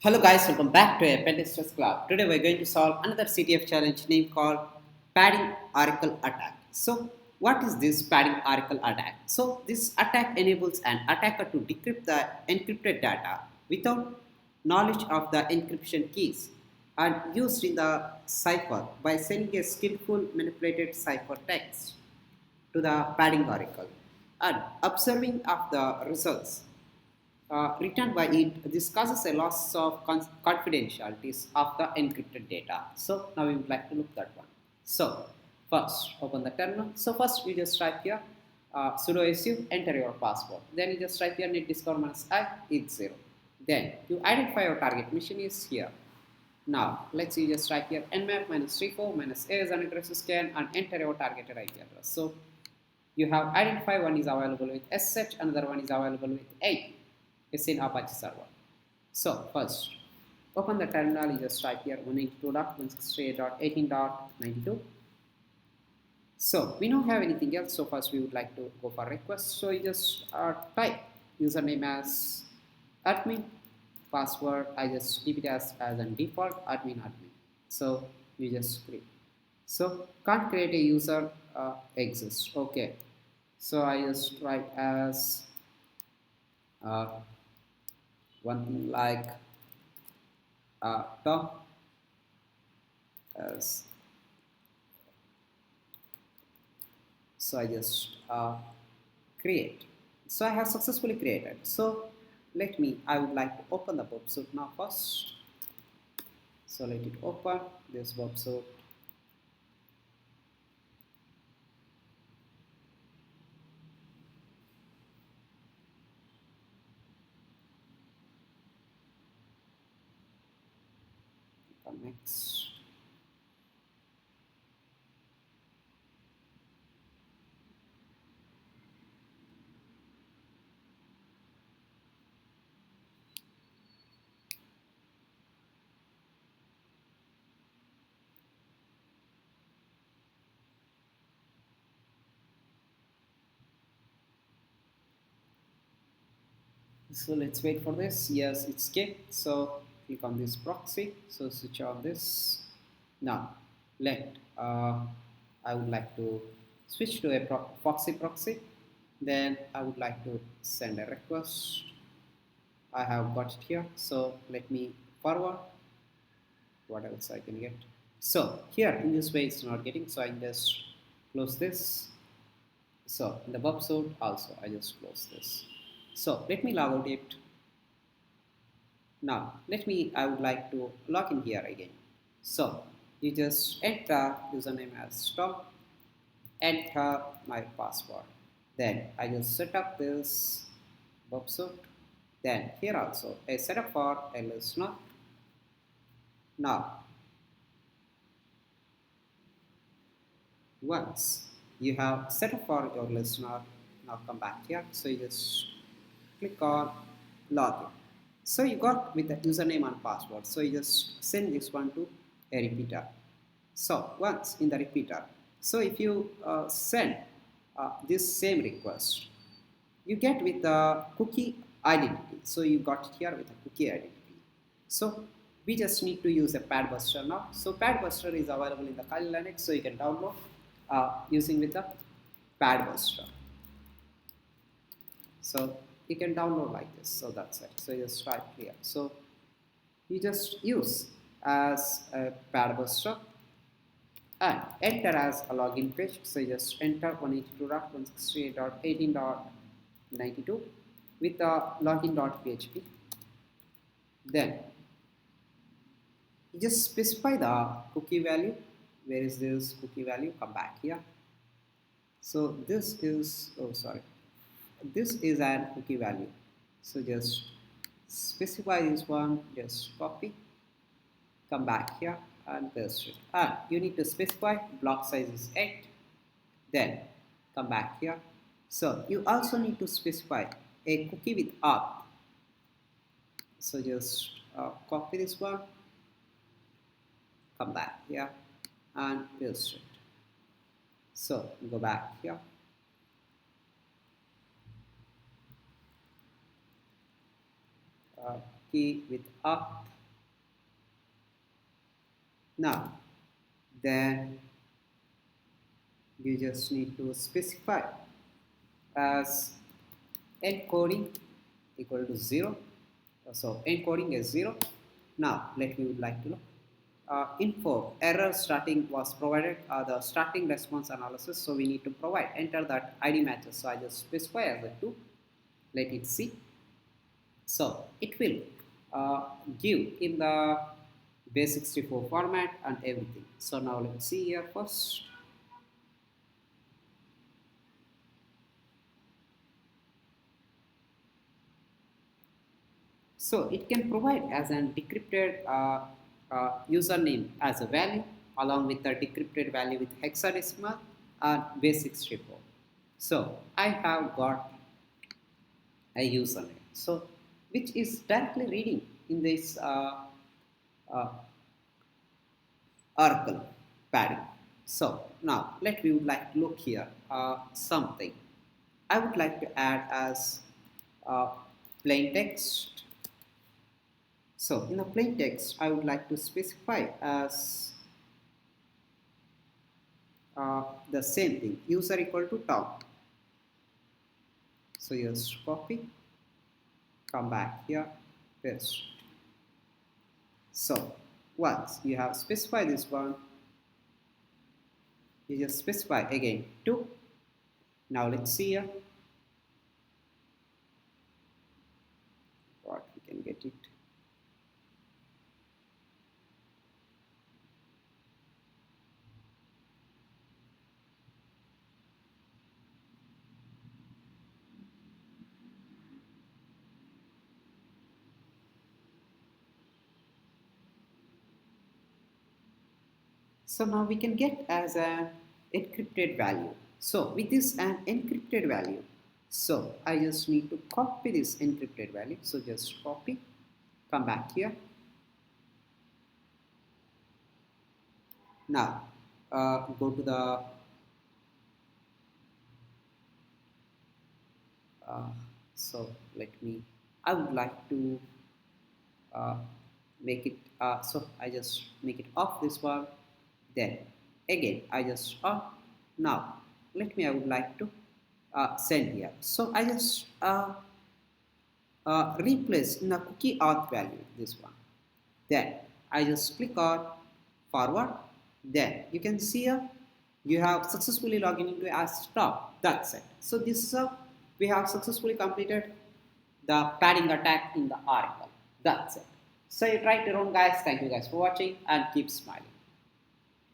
Hello guys, welcome back to a Pentesterclub. Today we're going to solve another CTF challenge named called padding oracle attack. So what is this padding oracle attack? So this attack enables an attacker to decrypt the encrypted data without knowledge of the encryption keys and used in the cipher by sending a skillful manipulated cipher text to the padding oracle and observing of the results returned by it. This causes a loss of confidentialities of the encrypted data. So now we would like to look at that one. So first open the terminal. So first you just type here sudo su, enter your password. Then you just type here net discover minus I is 0. Then you identify your target machine is here. Now let's see, just type here nmap minus 34 minus a as an address scan and enter your targeted IP address. So you have identified one is available with SH, another one is available with 8. It's in Apache server. So first, open the terminal. You just type here 192.168.18.92. So we don't have anything else. So first we would like to go for request. So you just type username as admin, password. I just keep it as an default admin. So you just create. So can't create a user exists. Okay. So I just write as one thing like Tom as, so I just create. So I have successfully created. So I would like to open the web suite now first. So let it open this web suite. Next. So let's wait for this. Yes, it's okay. So click on this proxy. So switch on this. Now let I would like to switch to a proxy. Then I would like to send a request. I have got it here. So let me forward. What else I can get? So here in this way it's not getting. So I just close this. So in the web suite also I just close this. So let me log out it. Now I would like to log in here again. So you just enter username as Tom, enter my password. Then I just set up this web suite. Then here also a setup for a listener. Now once you have set up for your listener, now come back here. So you just click on login. So you got with the username and password. So you just send this one to a repeater. So once in the repeater, so if you send this same request, you get with the cookie identity. So you got it here with a cookie identity. So we just need to use a pad buster now. So pad buster is available in the Kali Linux, so you can download using with the pad buster. So you can download like this. So that's it. So you just type here. So you just use as a pad buster and enter as a login page. So you just enter 192.168.18.92 with the login.php. Then you just specify the cookie value. Where is this cookie value? Come back here. So this is, oh sorry, this is an cookie value. So just specify this one, just copy, come back here and paste it. And you need to specify block size is 8. Then come back here. So you also need to specify a cookie with auth. So just copy this one, come back here and paste it. So go back here. key with up. Now, then you just need to specify as encoding equal to 0. So encoding is 0. Now let me would like to know info error starting was provided, the starting response analysis, so we need to provide enter that id matches, so I just specify as a 2. Let it see. So it will give in the base64 format and everything. So now let's see here first. So it can provide as an decrypted username as a value along with the decrypted value with hexadecimal and base64. So I have got a username, so which is directly reading in this uh, Oracle padding. So now let me would like to look here something. I would like to add as uh, plain text. So in the plain text, I would like to specify as the same thing, user equal to Tom. So just copy, come back here, paste. So once you have specified this one, you just specify again 2. Now let's see here what we can get it. So now we can get as an encrypted value. So with this an encrypted value, so I just need to copy this encrypted value. So just copy, come back here. Now go to the uh, so let me, I would like to uh, make it so I just make it off this one, then again I just off. Now let me, I would like to send here, so I just replace in a cookie auth value this one, then I just click on forward, then you can see here you have successfully logged into as stop. That's it. So this is how we have successfully completed the padding attack in the Oracle. That's it. So you try it your own guys. Thank you guys for watching and keep smiling.